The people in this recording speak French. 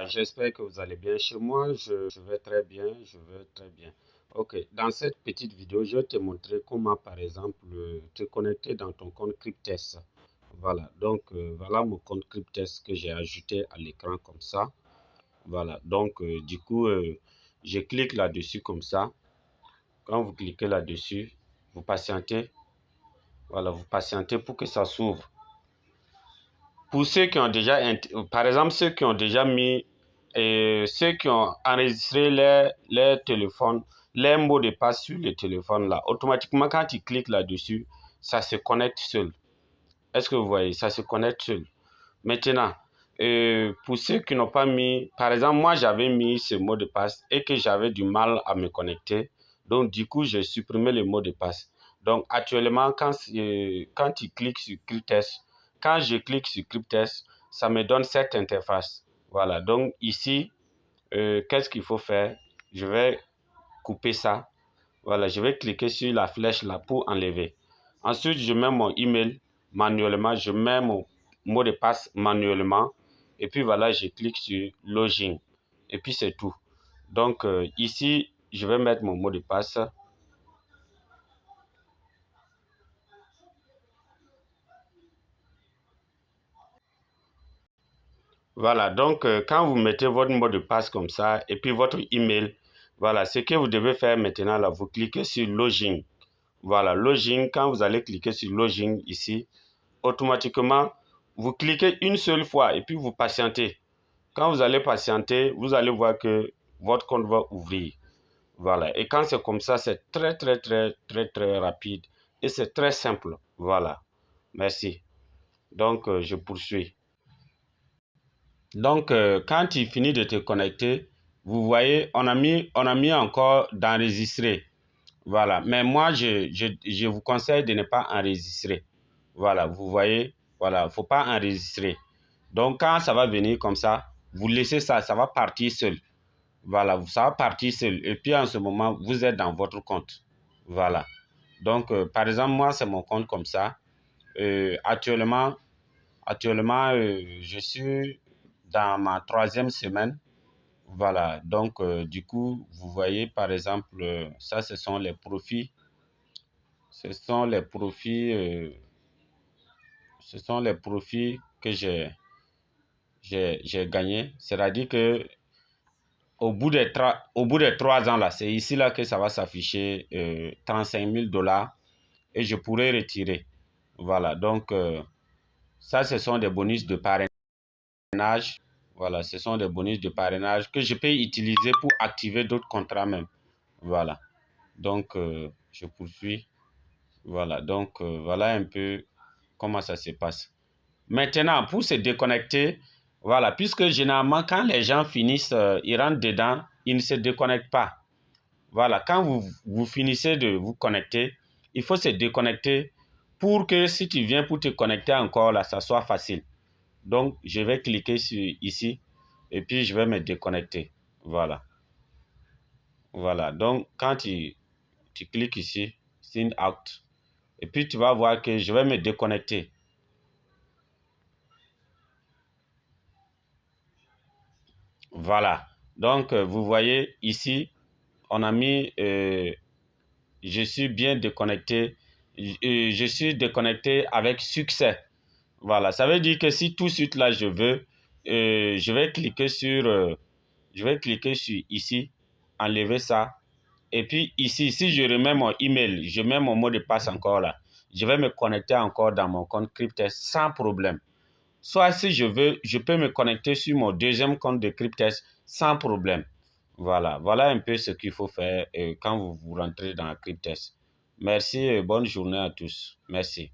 J'espère que vous allez bien. Chez moi, je vais très bien, je vais très bien. Ok, dans cette petite vidéo, je vais te montrer comment, par exemple, te connecter dans ton compte Cryptest. Voilà, donc voilà mon compte Cryptest que j'ai ajouté à l'écran comme ça. Voilà, donc du coup, je clique là-dessus comme ça. Quand vous cliquez là-dessus, vous patientez. Voilà, vous patientez pour que ça s'ouvre. Pour ceux qui ont déjà, par exemple, ceux qui ont déjà mis, ceux qui ont enregistré les téléphones, les mots de passe sur le téléphone là, automatiquement quand ils cliquent là-dessus, ça se connecte seul. Est-ce que vous voyez? Ça se connecte seul. Maintenant, pour ceux qui n'ont pas mis, par exemple, moi j'avais mis ce mot de passe et que j'avais du mal à me connecter. Donc, du coup, j'ai supprimé le mot de passe. Donc, actuellement, quand tu cliques sur Cryptest, quand je clique sur Cryptest, ça me donne cette interface. Voilà. Donc, ici, qu'est-ce qu'il faut faire? Je vais couper ça. Voilà. Je vais cliquer sur la flèche là pour enlever. Ensuite, je mets mon email manuellement. Je mets mon mot de passe manuellement. Et puis, voilà, je clique sur Login. Et puis, c'est tout. Donc, ici, je vais mettre mon mot de passe. Voilà, donc quand vous mettez votre mot de passe comme ça et puis votre email, voilà, ce que vous devez faire maintenant là, vous cliquez sur Login. Voilà, Login, quand vous allez cliquer sur Login ici, automatiquement, vous cliquez une seule fois et puis vous patientez. Quand vous allez patienter, vous allez voir que votre compte va ouvrir. Voilà, et quand c'est comme ça, c'est très rapide et c'est très simple. Voilà, merci. Donc, je poursuis. Donc, quand il finit de te connecter, vous voyez, on a mis encore d'enregistrer. Voilà. Mais moi, je vous conseille de ne pas enregistrer. Voilà. Vous voyez, voilà. Il ne faut pas enregistrer. Donc, quand ça va venir comme ça, vous laissez ça, ça va partir seul. Voilà. Ça va partir seul. Et puis, en ce moment, vous êtes dans votre compte. Voilà. Donc, par exemple, moi, c'est mon compte comme ça. Actuellement, je suis dans ma 3e semaine. Voilà, donc du coup, vous voyez par exemple, ça, ce sont les profits. Ce sont les profits, que j'ai gagnés. C'est-à-dire que au bout de 3 ans, là, c'est ici là que ça va s'afficher 35 000 $ et je pourrai retirer. Voilà, donc ça, ce sont des bonus de parrainage. Voilà, ce sont des bonus de parrainage que je peux utiliser pour activer d'autres contrats même. Voilà, donc je poursuis. Voilà, donc voilà un peu comment ça se passe. Maintenant, pour se déconnecter, voilà, puisque généralement, quand les gens finissent, ils rentrent dedans, ils ne se déconnectent pas. Voilà, quand vous finissez de vous connecter, il faut se déconnecter pour que si tu viens pour te connecter encore, là, ça soit facile. Donc, je vais cliquer sur ici et puis je vais me déconnecter. Voilà. Voilà. Donc, quand tu cliques ici, Sign Out, et puis tu vas voir que je vais me déconnecter. Voilà. Donc, vous voyez ici, on a mis, je suis bien déconnecté. Je suis déconnecté avec succès. Voilà. Ça veut dire que si tout de suite là, je vais cliquer sur ici, enlever ça. Et puis ici, si je remets mon email, je mets mon mot de passe encore là, je vais me connecter encore dans mon compte Cryptest sans problème. Soit si je veux, je peux me connecter sur mon 2e compte de Cryptest sans problème. Voilà, voilà un peu ce qu'il faut faire quand vous rentrez dans Cryptest. Merci et bonne journée à tous. Merci.